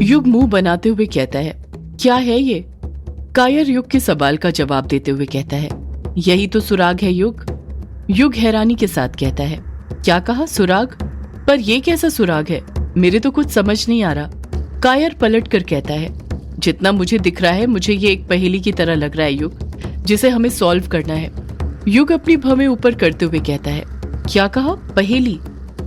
युग मुंह बनाते हुए कहता है, क्या है ये? कायर युग के सवाल का जवाब देते हुए कहता है, यही तो सुराग है युग। युग हैरानी के साथ कहता है, क्या कहा? सुराग? पर ये कैसा सुराग है? मेरे तो कुछ समझ नहीं आ रहा। कायर पलट कर कहता है, जितना मुझे दिख रहा है मुझे ये एक पहेली की तरह लग रहा है युग, जिसे हमें सॉल्व करना है। युग अपनी भवें ऊपर करते हुए कहता है, क्या कहा? पहेली?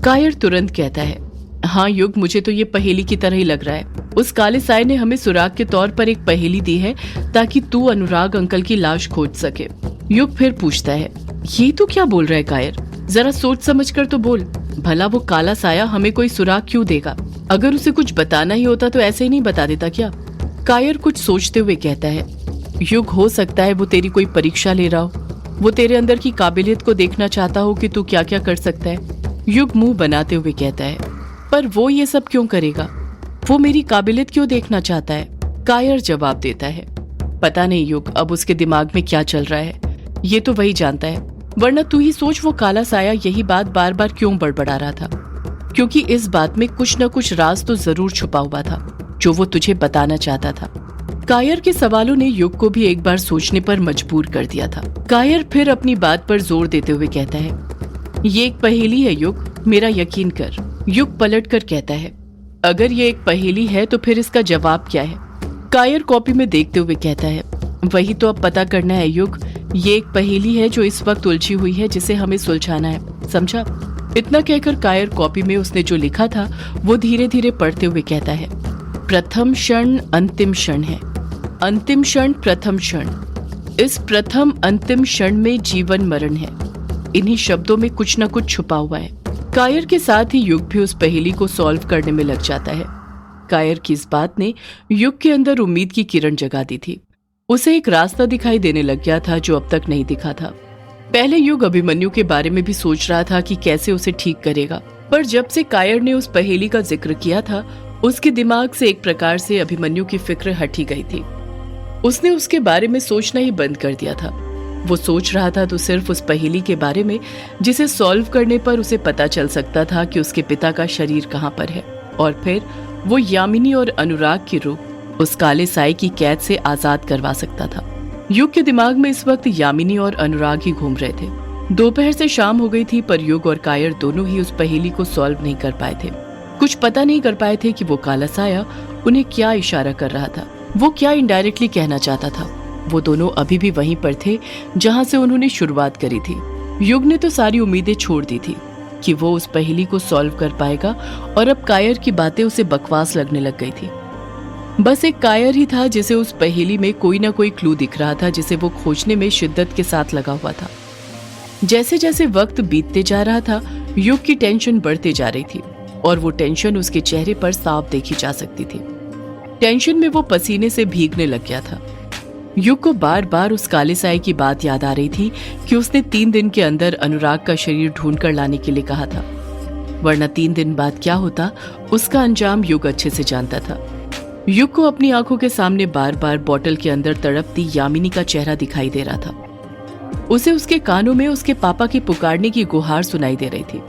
कायर तुरंत कहता है, हाँ युग, मुझे तो ये पहेली की तरह ही लग रहा है। उस काले साए ने हमें सुराग के तौर पर एक पहेली दी है ताकि तू अनुराग अंकल की लाश खोज सके। युग फिर पूछता है, ये तू क्या बोल रहा है कायर? जरा सोच समझ कर तो बोल। भला वो काला साया हमें कोई सुराग क्यों देगा? अगर उसे कुछ बताना ही होता तो ऐसे ही नहीं बता देता क्या? कायर कुछ सोचते हुए कहता है, युग, हो सकता है वो तेरी कोई परीक्षा ले रहा हो। वो तेरे अंदर की काबिलियत को देखना चाहता हो कि तू क्या क्या कर सकता है। युग मुंह बनाते हुए कहता है, पर वो ये सब क्यों करेगा? वो मेरी काबिलियत क्यों देखना चाहता है? कायर जवाब देता है, पता नहीं युग, अब उसके दिमाग में क्या चल रहा है ये तो वही जानता है। वरना तू ही सोच, वो काला साया यही बात बार बार क्यों बड़बड़ा रहा था? क्योंकि इस बात में कुछ न कुछ राज तो जरूर छुपा हुआ था जो वो तुझे बताना चाहता था। कायर के सवालों ने युग को भी एक बार सोचने पर मजबूर कर दिया था। कायर फिर अपनी बात पर जोर देते हुए कहता है, ये एक पहेली है युग, मेरा यकीन कर। युग पलट कर कहता है, अगर ये एक पहेली है तो फिर इसका जवाब क्या है? कायर कॉपी में देखते हुए कहता है, वही तो अब पता करना है युग। ये एक पहेली है जो इस वक्त उलझी हुई है, जिसे हमें सुलझाना है, समझा? इतना कहकर कायर कॉपी में उसने जो लिखा था वो धीरे धीरे पढ़ते हुए कहता है, प्रथम क्षण अंतिम क्षण है, अंतिम क्षण प्रथम क्षण। इस प्रथम अंतिम क्षण में जीवन मरण है। इन्हीं शब्दों में कुछ न कुछ छुपा हुआ है। कायर के साथ ही युग भी उस पहेली को सॉल्व करने में लग जाता है। कायर की इस बात ने युग के अंदर उम्मीद की किरण जगा दी थी। उसे एक रास्ता दिखाई देने लग गया था जो अब तक नहीं दिखा था। पहले युग अभिमन्यु के बारे में भी सोच रहा था कि कैसे उसे ठीक करेगा, पर जब से कायर ने उस पहेली का जिक्र किया था उसके दिमाग से एक प्रकार से अभिमन्यु की फिक्र हट ही गई थी। उसने उसके बारे में सोचना ही बंद कर दिया था। वो सोच रहा था तो सिर्फ उस पहेली के बारे में जिसे सॉल्व करने पर उसे पता चल सकता था कि उसके पिता का शरीर कहाँ पर है, और फिर वो यामिनी और अनुराग के रूप उस काले साए की कैद से आजाद करवा सकता था। युग के दिमाग में इस वक्त यामिनी और अनुराग ही घूम रहे थे। दोपहर से शाम हो गई थी, पर युग और कायर दोनों ही उस पहेली को सॉल्व नहीं कर पाए थे। कुछ पता नहीं कर पाए थे कि वो काला साया उन्हें क्या इशारा कर रहा था, वो क्या इनडायरेक्टली कहना चाहता था। वो दोनों अभी भी वहीं पर थे जहां से उन्होंने शुरुआत करी थी। युग ने तो सारी उम्मीदें छोड़ दी थी कि वो उस पहेली को सॉल्व कर पाएगा, और अब कायर की बातें उसे बकवास लगने लग गई थी। बस एक कायर ही था जिसे उस पहेली में कोई ना कोई क्लू दिख रहा था, जिसे वो खोजने में शिद्दत के साथ लगा हुआ था। जैसे जैसे वक्त बीतते जा रहा था, युग की टेंशन बढ़ते जा रही थी, और वो टेंशन उसके चेहरे पर साफ देखी जा सकती थी। टेंशन में वो पसीने से भीगने लग गया था। युग को बार बार उस काले साए की बात याद आ रही थी कि उसने 3 दिन के अंदर अनुराग का शरीर ढूंढ कर लाने के लिए कहा था, वरना 3 दिन बाद क्या होता उसका अंजाम युग अच्छे से जानता था। युग को अपनी आंखों के सामने बार बार बोतल के अंदर तड़पती यामिनी का चेहरा दिखाई दे रहा था। उसे उसके कानों में उसके पापा की पुकारने की गुहार सुनाई दे रही थी।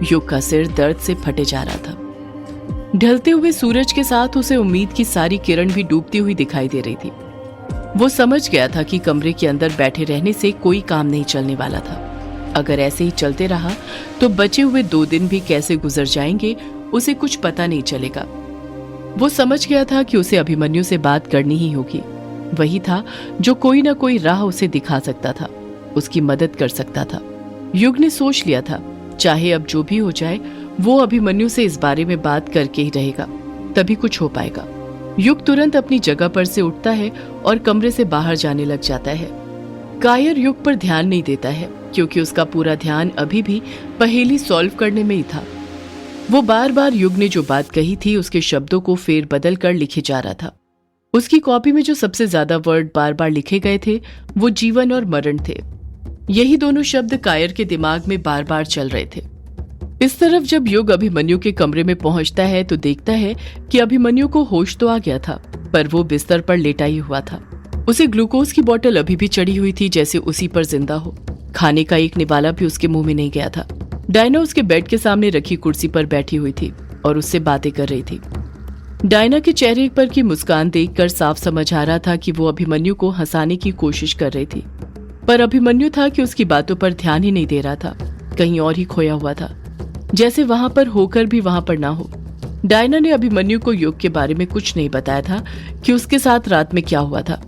युग का सिर दर्द से फटे जा रहा था। ढलते हुए सूरज के साथ उसे उम्मीद की सारी किरण भी डूबती हुई दिखाई दे रही थी। वो समझ गया था कि कमरे के अंदर बैठे रहने से कोई काम नहीं चलने वाला था। अगर ऐसे ही चलते रहा तो बचे हुए 2 दिन भी कैसे गुजर जाएंगे उसे कुछ पता नहीं चलेगा। वो समझ गया था कि उसे अभिमन्यु से बात करनी ही होगी। वही था जो कोई ना कोई राह उसे दिखा सकता था, उसकी मदद कर सकता था। युग ने सोच लिया था, चाहे अब जो भी हो जाए वो अभिमन्यु से इस बारे में बात करके ही रहेगा, तभी कुछ हो पाएगा। युग तुरंत अपनी जगह पर से उठता है और कमरे से बाहर जाने लग जाता है। कायर युग पर ध्यान नहीं देता है क्योंकि उसका पूरा ध्यान अभी भी पहेली सॉल्व करने में ही था। वो बार बार युग ने जो बात कही थी उसके शब्दों को फेर बदल कर लिखे जा रहा था। उसकी कॉपी में जो सबसे ज्यादा वर्ड बार बार लिखे गए थे वो जीवन और मरण थे। यही दोनों शब्द कायर के दिमाग में बार बार चल रहे थे। इस तरफ जब युग अभिमन्यु के कमरे में पहुंचता है तो देखता है कि अभिमन्यु को होश तो आ गया था, पर वो बिस्तर पर लेटा ही हुआ था। उसे ग्लूकोज की बोतल अभी भी चढ़ी हुई थी, जैसे उसी पर जिंदा हो। खाने का एक निवाला भी उसके मुंह में नहीं गया था। डायना उसके बेड के सामने रखी कुर्सी पर बैठी हुई थी और उससे बातें कर रही थी। डायना के चेहरे पर की मुस्कान देखकर साफ समझ आ रहा था कि वो अभिमन्यु को हंसाने की कोशिश कर रही थी, पर अभिमन्यु था कि उसकी बातों पर ध्यान ही नहीं दे रहा था, कहीं और ही खोया हुआ था, जैसे वहां पर होकर भी वहां पर ना हो। डायना ने अभिमन्यु को युग के बारे में कुछ नहीं बताया था कि उसके साथ रात में क्या हुआ था,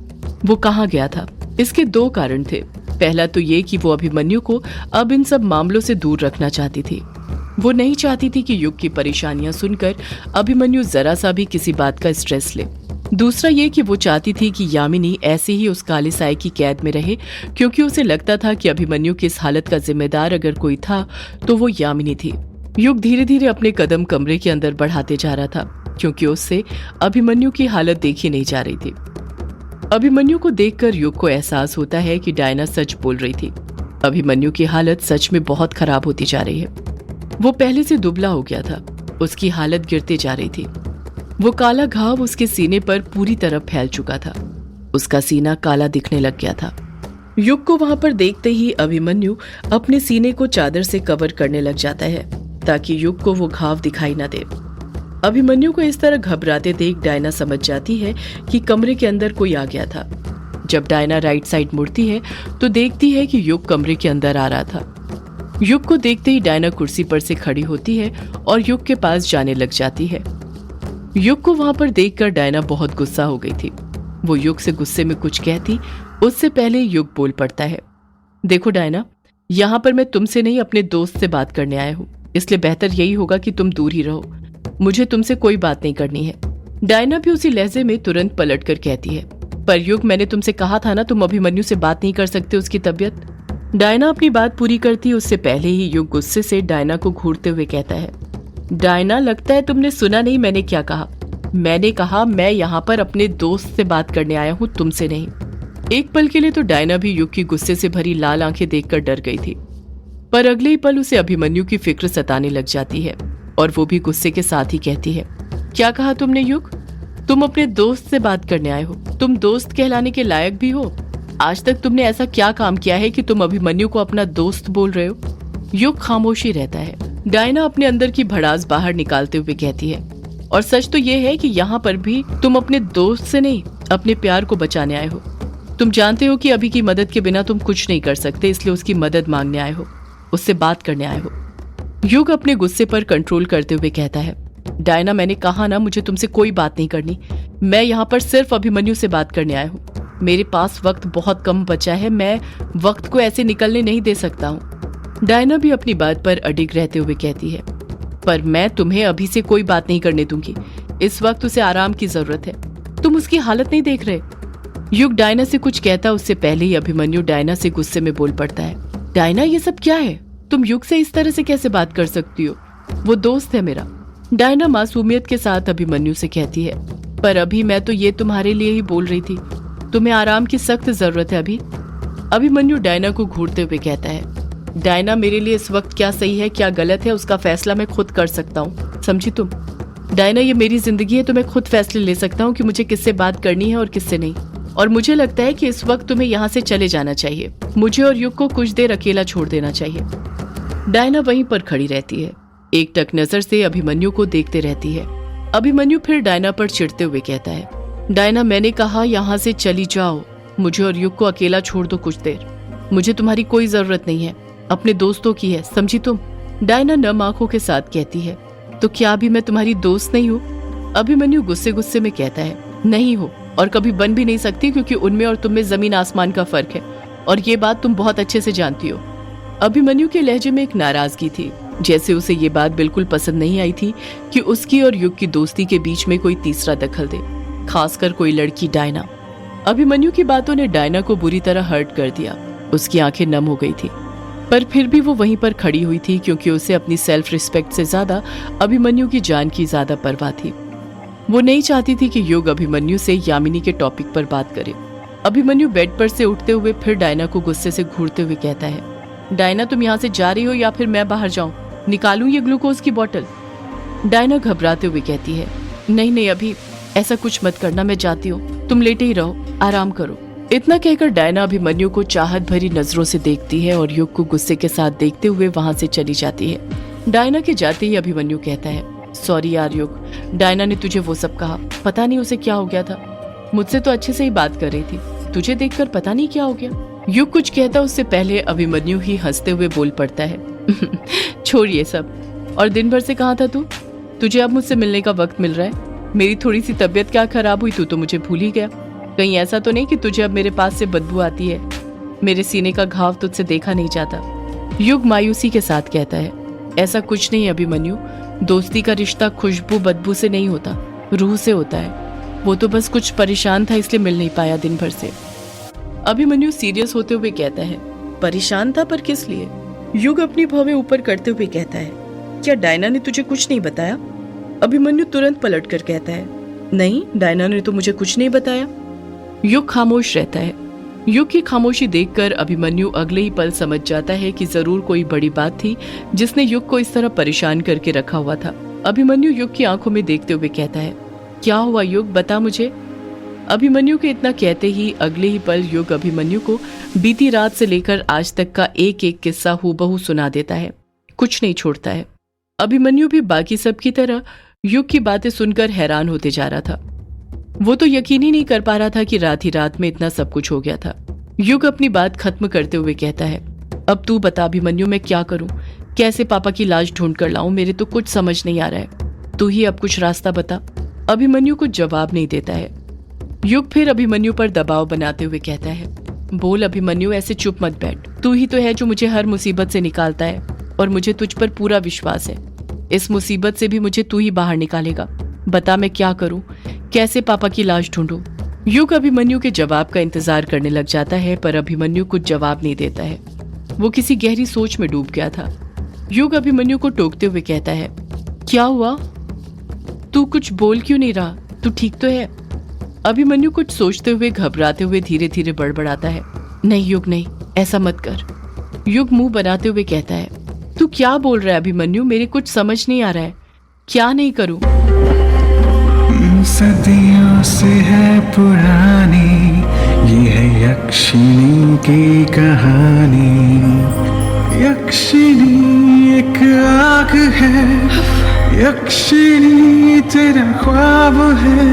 वो कहाँ गया था। इसके दो कारण थे। पहला तो ये कि वो अभिमन्यु को अब इन सब मामलों से दूर रखना चाहती थी। वो नहीं चाहती थी कि युग की परेशानियां सुनकर अभिमन्यु जरा सा भी किसी बात का स्ट्रेस ले। दूसरा ये कि वो चाहती थी कि यामिनी ऐसे ही उस काले साए की कैद में रहे, क्योंकि उसे लगता था कि अभिमन्यु की इस हालत का जिम्मेदार अगर कोई था तो वो यामिनी थी। युग धीरे धीरे अपने कदम कमरे के अंदर बढ़ाते जा रहा था, क्योंकि उससे अभिमन्यु की हालत देखी नहीं जा रही थी। अभिमन्यु को देखकर युग को एहसास होता है कि डायना सच बोल रही थी। अभिमन्यु की हालत सच में बहुत खराब होती जा रही है। वो पहले से दुबला हो गया था, उसकी हालत गिरते जा रही थी। वो काला घाव उसके सीने पर पूरी तरह फैल चुका था, उसका सीना काला दिखने लग गया था। युग को वहां पर देखते ही अभिमन्यु अपने सीने को चादर से कवर करने लग जाता है ताकि युग को वो घाव दिखाई न दे। अभिमन्यु को इस तरह घबराते देख डायना समझ जाती है कि कमरे के अंदर कोई आ गया था। जब डायना राइट साइड मुड़ती है तो देखती है कि युग कमरे के अंदर आ रहा था। युग को देखते ही डायना कुर्सी पर से खड़ी होती है और युग के पास जाने लग जाती है। युग को वहां पर देखकर डायना बहुत गुस्सा हो गई थी। वो युग से गुस्से में कुछ कहती, उससे पहले युग बोल पड़ता है, देखो डायना, यहाँ पर मैं तुमसे नहीं अपने दोस्त से बात करने आया हूँ, इसलिए बेहतर यही होगा कि तुम दूर ही रहो। मुझे तुमसे कोई बात नहीं करनी है। डायना भी उसी लहजे में तुरंत पलट कर कहती है, पर युग, मैंने तुमसे कहा था ना, तुम अभिमन्यु से बात नहीं कर सकते उसकी तबीयत। डायना अपनी बात पूरी करती उससे पहले ही युग गुस्से से डायना को घूरते हुए कहता है, डायना, लगता है तुमने सुना नहीं मैंने क्या कहा। मैंने कहा मैं यहाँ पर अपने दोस्त से बात करने आया हूँ, तुमसे नहीं। एक पल के लिए तो डायना भी युग की गुस्से से भरी लाल आंखें देखकर डर गई थी, पर अगले ही पल उसे अभिमन्यु की फिक्र सताने लग जाती है और वो भी गुस्से के साथ ही कहती है, क्या कहा तुमने युग? तुम अपने दोस्त से बात करने आए हो? तुम दोस्त कहलाने के लायक भी हो? आज तक तुमने ऐसा क्या काम किया है कि तुम अभिमन्यु को अपना दोस्त बोल रहे हो? युग खामोशी रहता है। डायना अपने अंदर की भड़ास बाहर निकालते हुए कहती है, और सच तो ये है कि यहाँ पर भी तुम अपने दोस्त से नहीं, अपने प्यार को बचाने आए हो। तुम जानते हो कि अभी की मदद के बिना तुम कुछ नहीं कर सकते, इसलिए उसकी मदद मांगने आए हो, उससे बात करने आए हो। युग अपने गुस्से पर कंट्रोल करते हुए कहता है, डायना, मैंने कहा ना, मुझे तुमसे कोई बात नहीं करनी। मैं यहाँ पर सिर्फ अभिमन्यु से बात करने आया हूँ। मेरे पास वक्त बहुत कम बचा है, मैं वक्त को ऐसे निकलने नहीं दे सकता हूँ। डायना भी अपनी बात पर अडिग रहते हुए कहती है, पर मैं तुम्हें अभी से कोई बात नहीं करने दूंगी। इस वक्त उसे आराम की जरूरत है, तुम उसकी हालत नहीं देख रहे। युग डायना से कुछ कहता उससे पहले ही अभिमन्यु डायना से गुस्से में बोल पड़ता है, डायना, ये सब क्या है? तुम युग से इस तरह से कैसे बात कर सकती हो? वो दोस्त है मेरा। डायना मासूमियत के साथ अभिमन्यु से कहती है, पर अभी मैं तो ये तुम्हारे लिए ही बोल रही थी, तुम्हें आराम की सख्त जरूरत है अभी। अभिमन्यु डायना को घूरते हुए कहता है, डायना, मेरे लिए इस वक्त क्या सही है क्या गलत है उसका फैसला मैं खुद कर सकता हूँ, समझी तुम? डायना, ये मेरी जिंदगी है तो मैं खुद फैसले ले सकता हूँ कि मुझे किससे बात करनी है और किससे नहीं। और मुझे लगता है कि इस वक्त तुम्हें यहाँ से चले जाना चाहिए। मुझे और युग को कुछ देर अकेला छोड़ देना चाहिए। डायना वहीं पर खड़ी रहती है, एक टक नजर से अभिमन्यु को देखते रहती है। अभिमन्यु फिर डायना पर चिढ़ते हुए कहता है, डायना, मैंने कहा यहाँ से चली जाओ, मुझे और युग को अकेला छोड़ दो कुछ देर। मुझे तुम्हारी कोई जरूरत नहीं है, अपने दोस्तों की है, समझी तुम? डायना नम आंखों के साथ कहती है, तो क्या अभी मैं तुम्हारी दोस्त नहीं हूँ? अभिमन्यु गुस्से गुस्से में कहता है, नहीं हो और कभी बन भी नहीं सकती, क्योंकि उनमें और तुम में जमीन आसमान का फर्क है और ये बात तुम बहुत अच्छे से जानती हो। अभिमन्यु के लहजे में एक नाराजगी थी, जैसे उसे ये बात बिल्कुल पसंद नहीं आई थी कि उसकी और युग की दोस्ती के बीच में कोई तीसरा दखल दे, खासकर कोई लड़की डायना। अभिमन्यु की बातों ने डायना को बुरी तरह हर्ट कर दिया। उसकी आंखें नम हो गई थी, पर फिर भी वो वहीं पर खड़ी हुई थी, क्योंकि उसे अपनी सेल्फ रिस्पेक्ट से ज्यादा अभिमन्यु की जान की ज्यादा परवाह थी। वो नहीं चाहती थी कि युग अभिमन्यु से यामिनी के टॉपिक पर बात करे। अभिमन्यु बेड पर से उठते हुए फिर डायना को गुस्से से घूरते हुए कहता है, डायना, तुम यहाँ से जा रही हो या फिर मैं बाहर जाऊं, निकालूं ये ग्लूकोज की बोतल? डायना घबराते हुए कहती है, नहीं नहीं, अभी ऐसा कुछ मत करना, मैं जाती हूँ, तुम लेटे ही रहो, आराम करो। इतना कहकर डायना अभिमन्यु को चाहत भरी नजरों से देखती है और युग को गुस्से के साथ देखते हुए वहां से चली जाती है। डायना के जाते ही अभिमन्यु कहता है, सॉरी यार युग, डायना ने तुझे वो सब कहा, पता नहीं उसे क्या हो गया था। मुझसे तो अच्छे से ही बात कर रही थी, तुझे देखकर पता नहीं क्या हो गया। युग कुछ कहता उससे पहले अभिमन्यु ही हंसते हुए बोल पड़ता है छोड़ ये सब, और दिन भर से कहाँ था तू? तुझे अब मुझसे मिलने का वक्त मिल रहा है। मेरी थोड़ी सी तबीयत क्या खराब हुई, तू तो मुझे भूल ही गया। कहीं ऐसा तो नहीं कि तुझे अब मेरे पास से बदबू आती है? मेरे सीने का घाव तुझसे देखा नहीं जाता। युग मायूसी के साथ कहता है, ऐसा कुछ नहीं अभिमन्यु, दोस्ती का रिश्ता खुशबू बदबू से नहीं होता, रूह से होता है। वो तो बस कुछ परेशान था इसलिए मिल नहीं पाया दिन भर से। अभिमन्यु सीरियस होते हुए कहता है, परेशान था पर किस लिए? युग अपनी भवें ऊपर करते हुए कहता है, क्या डायना ने तुझे कुछ नहीं बताया? अभिमन्यु तुरंत पलट कर कहता है, नहीं, डायना ने तो मुझे कुछ नहीं बताया। युग खामोश रहता है। युग की खामोशी देखकर अभिमन्यु अगले ही पल समझ जाता है कि जरूर कोई बड़ी बात थी जिसने युग को इस तरह परेशान करके रखा हुआ था। अभिमन्यु युग की आंखों में देखते हुए कहता है, क्या हुआ युग, बता मुझे। अभिमन्यु के इतना कहते ही अगले ही पल युग अभिमन्यु को बीती रात से लेकर आज तक का एक एक किस्सा हूबहू सुना देता है, कुछ नहीं छोड़ता है। अभिमन्यु भी बाकी सब की तरह युग की बातें सुनकर हैरान होते जा रहा था। वो तो यकीन ही नहीं कर पा रहा था कि रात ही रात में इतना सब कुछ हो गया था। युग अपनी बात खत्म करते हुए कहता है, अब तू बता अभिमन्यु, मैं क्या करूं? कैसे पापा की लाश ढूंढ कर लाऊं? मेरे तो कुछ समझ नहीं आ रहा है, तू ही अब कुछ रास्ता बता। अभिमन्यु कुछ जवाब नहीं देता है। युग फिर अभिमन्यु पर दबाव बनाते हुए कहता है, बोल अभिमन्यु, ऐसे चुप मत बैठ। तू ही तो है जो मुझे हर मुसीबत से निकालता है और मुझे तुझ पर पूरा विश्वास है। इस मुसीबत से भी मुझे तू ही बाहर निकालेगा। बता मैं क्या करूं, कैसे पापा की लाश ढूंढूं? युग अभिमन्यु के जवाब का इंतजार करने लग जाता है, पर अभिमन्यु कुछ जवाब नहीं देता है। वो किसी गहरी सोच में डूब गया था। युग अभिमन्यु को टोकते हुए कहता है, क्या हुआ? तू कुछ बोल क्यों नहीं रहा? तू ठीक तो है? अभिमन्यु कुछ सोचते हुए घबराते हुए धीरे धीरे बड़बड़ाता है, नहीं युग नहीं, ऐसा मत कर। युग मुंह बनाते हुए कहता है, तू क्या बोल रहा है अभिमन्यु? मेरे कुछ समझ नहीं आ रहा है, क्या नहीं करूं? सदियों से है पुरानी ये है यक्षिणी की कहानी। यक्षिणी एक आग है, यक्षिणी तेरा ख्वाब है।